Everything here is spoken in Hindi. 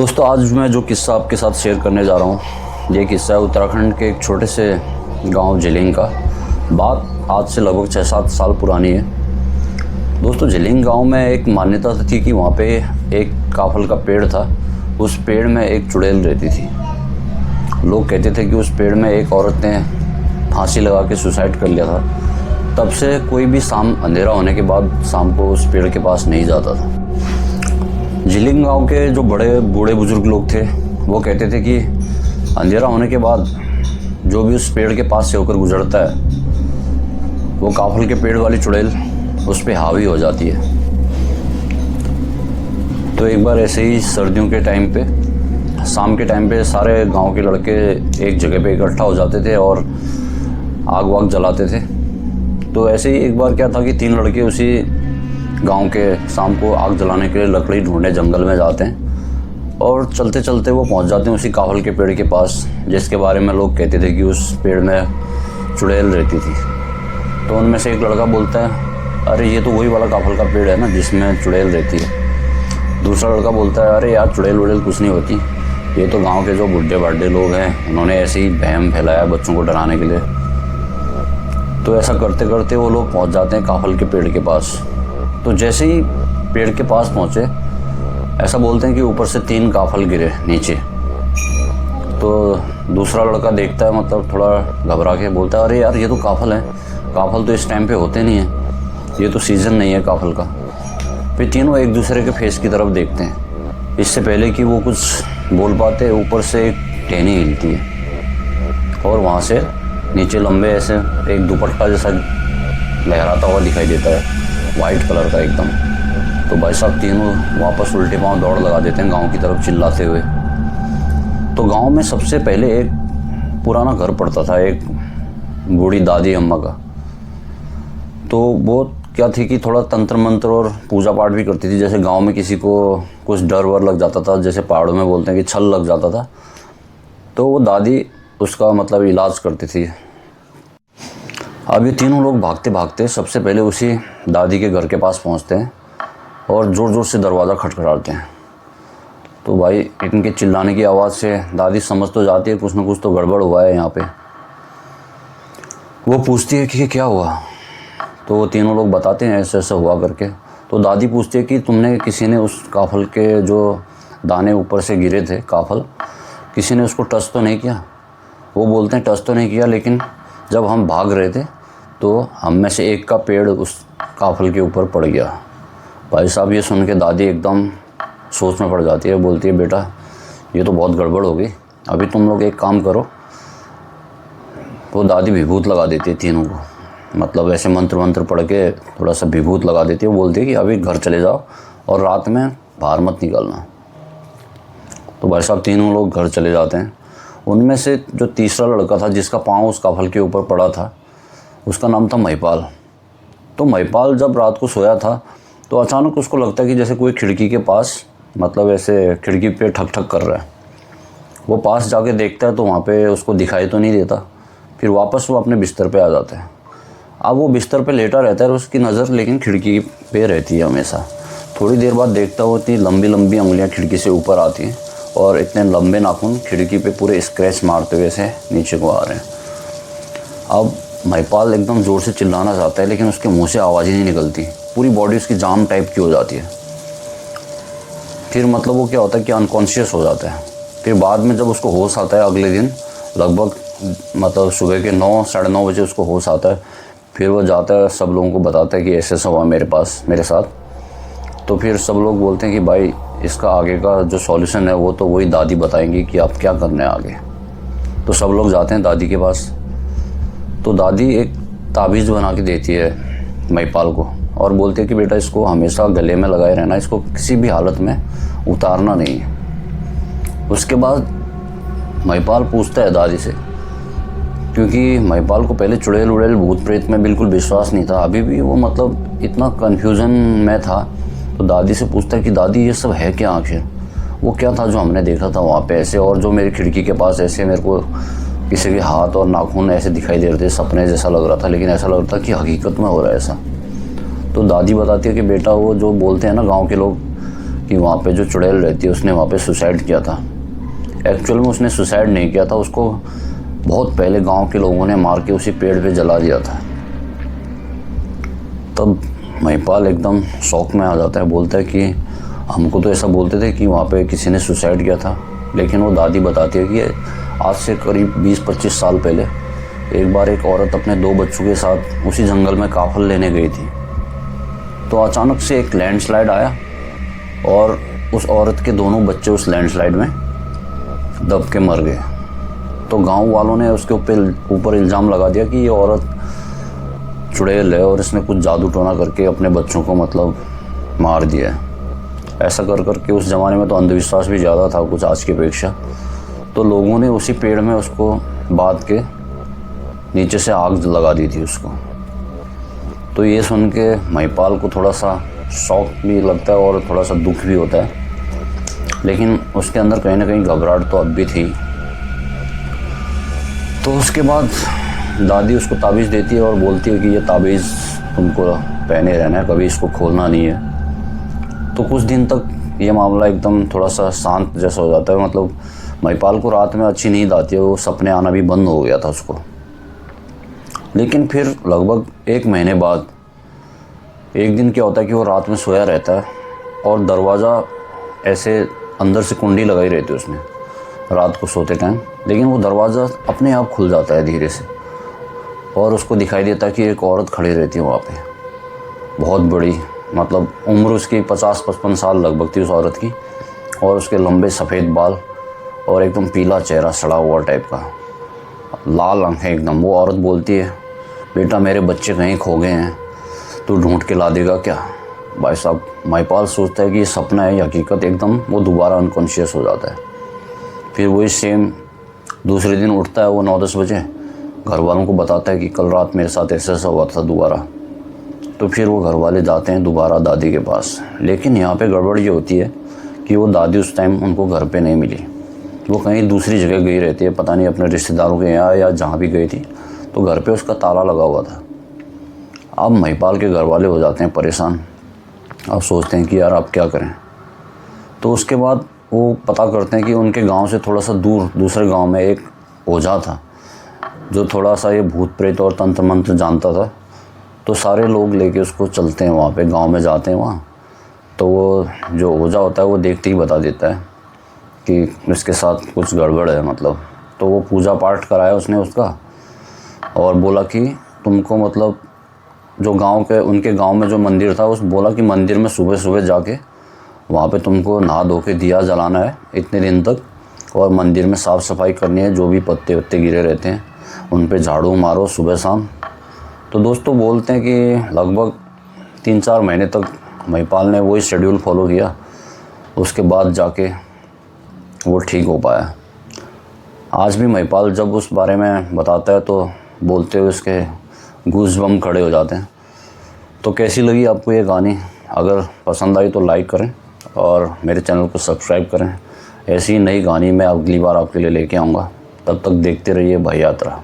दोस्तों, आज मैं जो किस्सा आपके साथ शेयर करने जा रहा हूँ, ये किस्सा है उत्तराखंड के एक छोटे से गांव झिलिंग का। बात आज से लगभग 6-7 साल पुरानी है। दोस्तों, झिलिंग गांव में एक मान्यता थी कि वहाँ पे एक काफल का पेड़ था। उस पेड़ में एक चुड़ैल रहती थी। लोग कहते थे कि उस पेड़ में एक औरत ने फांसी लगा के सुसाइड कर लिया था। तब से कोई भी शाम अंधेरा होने के बाद शाम को उस पेड़ के पास नहीं जाता था। झिलिंग गांव के जो बड़े बूढ़े बुजुर्ग लोग थे वो कहते थे कि अंधेरा होने के बाद जो भी उस पेड़ के पास से होकर गुजरता है वो काफल के पेड़ वाली चुड़ैल उस पर हावी हो जाती है। तो एक बार ऐसे ही सर्दियों के टाइम पे, शाम के टाइम पे सारे गांव के लड़के एक जगह पे इकट्ठा हो जाते थे और आग वाग जलाते थे। तो ऐसे ही एक बार क्या था कि 3 लड़के उसी गांव के शाम को आग जलाने के लिए लकड़ी ढूंढने जंगल में जाते हैं और चलते चलते वो पहुंच जाते हैं उसी काफल के पेड़ के पास, जिसके बारे में लोग कहते थे कि उस पेड़ में चुड़ैल रहती थी। तो उनमें से एक लड़का बोलता है, अरे ये तो वही वाला काफल का पेड़ है ना जिसमें चुड़ैल रहती है। दूसरा लड़का बोलता है, अरे यार चुड़ैल वुड़ैल कुछ नहीं होती, ये तो गाँव के जो बुढ़े बाढ़े लोग हैं उन्होंने ऐसे ही वहम फैलाया बच्चों को डराने के लिए। तो ऐसा करते करते वो लोग पहुँच जाते हैं काफल के पेड़ के पास। तो जैसे ही पेड़ के पास पहुँचे, ऐसा बोलते हैं कि ऊपर से 3 काफल गिरे नीचे। तो दूसरा लड़का देखता है, मतलब थोड़ा घबरा के बोलता है, अरे यार ये तो काफल है, काफल तो इस टाइम पे होते नहीं है, ये तो सीज़न नहीं है काफल का। फिर तीनों एक दूसरे के फेस की तरफ देखते हैं। इससे पहले कि वो कुछ बोल पाते, ऊपर से एक टहनी हिलती है और वहाँ से नीचे लंबे ऐसे एक दुपट्टा जैसा लहराता हुआ दिखाई देता है, वाइट कलर का एकदम। तो भाई साहब तीनों वापस उल्टे पांव दौड़ लगा देते हैं गांव की तरफ चिल्लाते हुए। तो गांव में सबसे पहले एक पुराना घर पड़ता था, एक बूढ़ी दादी अम्मा का। तो वो क्या थी कि थोड़ा तंत्र मंत्र और पूजा पाठ भी करती थी। जैसे गांव में किसी को कुछ डर वर लग जाता था, जैसे पहाड़ों में बोलते हैं कि छल लग जाता था, तो वो दादी उसका मतलब इलाज करती थी। अब ये तीनों लोग भागते भागते सबसे पहले उसी दादी के घर के पास पहुंचते हैं और ज़ोर ज़ोर से दरवाज़ा खटखटाते हैं। तो भाई इनके चिल्लाने की आवाज़ से दादी समझ तो जाती है कुछ ना कुछ तो गड़बड़ हुआ है यहाँ पे। वो पूछती है कि क्या हुआ। तो वो तीनों लोग बताते हैं ऐसे ऐसे हुआ करके। तो दादी पूछती है कि तुमने किसी ने उस काफल के जो दाने ऊपर से गिरे थे काफल, किसी ने उसको टच तो नहीं किया। वो बोलते हैं टच तो नहीं किया, लेकिन जब हम भाग रहे थे तो हम में से एक का पेड़ उस काफल के ऊपर पड़ गया। भाई साहब ये सुन के दादी एकदम सोच में पड़ जाती है, बोलती है, बेटा ये तो बहुत गड़बड़ हो गई, अभी तुम लोग एक काम करो। वो दादी विभूत लगा देती है तीनों को, मतलब ऐसे मंत्र मंत्र पढ़ के थोड़ा सा विभूत लगा देती है। वो बोलती है कि अभी घर चले जाओ और रात में बाहर मत निकलना। तो भाई साहब तीनों लोग घर चले जाते हैं। उनमें से जो तीसरा लड़का था जिसका पाँव उस काफल के ऊपर पड़ा था, उसका नाम था महिपाल। तो महिपाल जब रात को सोया था तो अचानक उसको लगता है कि जैसे कोई खिड़की के पास, मतलब ऐसे खिड़की पे ठक ठक कर रहा है। वो पास जाके देखता है तो वहाँ पे उसको दिखाई तो नहीं देता। फिर वापस वो अपने बिस्तर पे आ जाता है। अब वो बिस्तर पे लेटा रहता है और उसकी नज़र लेकिन खिड़की पे रहती है हमेशा। थोड़ी देर बाद देखता हो इतनी लंबी लंबी उंगलियाँ खिड़की से ऊपर आती हैं और इतने लंबे नाखून खिड़की पे पूरे स्क्रैच मारते हुए से नीचे को आ रहे हैं। अब महिपाल एकदम ज़ोर से चिल्लाना चाहता है, लेकिन उसके मुंह से आवाज़ ही नहीं निकलती। पूरी बॉडी उसकी जाम टाइप की हो जाती है। फिर मतलब वो क्या होता है कि अनकॉन्शियस हो जाता है। फिर बाद में जब उसको होश आता है अगले दिन लगभग, मतलब सुबह के 9 साढ़े 9 बजे उसको होश आता है। फिर वो जाता है, सब लोगों को बताता है कि ऐसे ऐसा हुआ मेरे साथ। तो फिर सब लोग बोलते हैं कि भाई इसका आगे का जो सॉल्यूशन है वो तो वही दादी बताएंगी कि आप क्या करना है आगे। तो सब लोग जाते हैं दादी के पास। तो दादी एक ताबीज़ बना के देती है महिपाल को और बोलती है कि बेटा इसको हमेशा गले में लगाए रहना, इसको किसी भी हालत में उतारना नहीं है। उसके बाद महिपाल पूछता है दादी से, क्योंकि महिपाल को पहले चुड़ैल उड़ैल भूत प्रेत में बिल्कुल विश्वास नहीं था, अभी भी वो मतलब इतना कन्फ्यूज़न में था। तो दादी से पूछता है कि दादी ये सब है क्या आखिर, वो क्या था जो हमने देखा था वहाँ पे ऐसे, और जो मेरी खिड़की के पास ऐसे मेरे को किसी के हाथ और नाखून ऐसे दिखाई दे रहे थे, सपने जैसा लग रहा था, लेकिन ऐसा लग रहा था कि हकीकत में हो रहा है ऐसा। तो दादी बताती है कि बेटा वो जो बोलते हैं ना गांव के लोग कि वहाँ पे जो चुड़ैल रहती है उसने वहाँ पे सुसाइड किया था। एक्चुअल में उसने सुसाइड नहीं किया था, उसको बहुत पहले गांव के लोगों ने मार के उसी पेड़ पे जला दिया था। तब महिपाल एकदम शौक में आ जाता है, बोलता है कि हमको तो ऐसा बोलते थे कि वहाँ पे किसी ने सुसाइड किया था, लेकिन वो दादी बताती है कि आज से करीब 20-25 साल पहले एक बार एक औरत अपने 2 बच्चों के साथ उसी जंगल में काफल लेने गई थी। तो अचानक से एक लैंडस्लाइड आया और उस औरत के दोनों बच्चे उस लैंडस्लाइड में दब के मर गए। तो गांव वालों ने उसके ऊपर इल्ज़ाम लगा दिया कि ये औरत चुड़ैल है और इसने कुछ जादू टोना करके अपने बच्चों को मतलब मार दिया है। ऐसा कर करके उस ज़माने में तो अंधविश्वास भी ज़्यादा था कुछ आज की अपेक्षा। तो लोगों ने उसी पेड़ में उसको बांध के नीचे से आग लगा दी थी उसको। तो ये सुन के महिपाल को थोड़ा सा शौक भी लगता है और थोड़ा सा दुख भी होता है, लेकिन उसके अंदर कहीं ना कहीं घबराहट तो अब भी थी। तो उसके बाद दादी उसको ताबीज़ देती है और बोलती है कि ये ताबीज़ तुमको पहने रहना है, कभी इसको खोलना नहीं है। तो कुछ दिन तक ये मामला एकदम थोड़ा सा शांत जैसा हो जाता है। मतलब महिपाल को रात में अच्छी नींद आती है, वो सपने आना भी बंद हो गया था उसको। लेकिन फिर लगभग 1 महीने बाद एक दिन क्या होता है कि वो रात में सोया रहता है और दरवाज़ा ऐसे अंदर से कुंडी लगाई रहती है उसने रात को सोते टाइम, लेकिन वो दरवाज़ा अपने आप खुल जाता है धीरे से और उसको दिखाई देता है कि एक औरत खड़ी रहती है वहाँ पे, बहुत बड़ी, मतलब उम्र उसकी 50-55 साल लगभग थी उस औरत की, और उसके लंबे सफ़ेद बाल और एकदम पीला चेहरा, सड़ा हुआ टाइप का, लाल आंखें एकदम। वो औरत बोलती है, बेटा मेरे बच्चे कहीं खो गए हैं, तू ढूंढ के ला देगा क्या? भाई साहब, महिपाल सोचता है कि ये सपना है या हकीकत, एकदम वो दोबारा अनकॉन्शियस हो जाता है। फिर वही सेम दूसरे दिन उठता है वो 9-10 बजे, घर वालों को बताता है कि कल रात मेरे साथ ऐसा ऐसा हुआ था दोबारा। तो फिर वो घर वाले जाते हैं दोबारा दादी के पास, लेकिन यहाँ पे गड़बड़ ये होती है कि वो दादी उस टाइम उनको घर पे नहीं मिली, वो कहीं दूसरी जगह गई रहती है, पता नहीं अपने रिश्तेदारों के यहाँ या जहाँ भी गई थी। तो घर पे उसका ताला लगा हुआ था। अब महिपाल के घर वाले हो जाते हैं परेशान, अब सोचते हैं कि यार अब क्या करें। तो उसके बाद वो पता करते हैं कि उनके गांव से थोड़ा सा दूर दूसरे गांव में एक ओझा था जो थोड़ा सा ये भूत प्रेत और तंत्र मंत्र जानता था। तो सारे लोग लेके उसको चलते हैं वहाँ पे, गांव में जाते हैं वहाँ। तो वो जो ओझा होता है वो देखते ही बता देता है कि इसके साथ कुछ गड़बड़ है मतलब। तो वो पूजा पाठ कराया उसने उसका और बोला कि तुमको मतलब जो गांव के उनके गांव में जो मंदिर था, उस बोला कि मंदिर में सुबह सुबह जाके वहाँ पे तुमको नहा धो के दिया जलाना है इतने दिन तक, और मंदिर में साफ़ सफाई करनी है, जो भी पत्ते वत्ते गिरे रहते हैं उन पे झाड़ू मारो सुबह शाम। तो दोस्तों बोलते हैं कि लगभग 3-4 महीने तक महिपाल ने वही शेड्यूल फॉलो किया, उसके बाद जाके वो ठीक हो पाया। आज भी महिपाल जब उस बारे में बताता है तो बोलते हुए उसके गूज़बम्प खड़े हो जाते हैं। तो कैसी लगी आपको ये कहानी? अगर पसंद आई तो लाइक करें और मेरे चैनल को सब्सक्राइब करें। ऐसी ही नई कहानी मैं अगली बार आपके लिए लेके आऊँगा। तब तक देखते रहिए भाई यात्रा।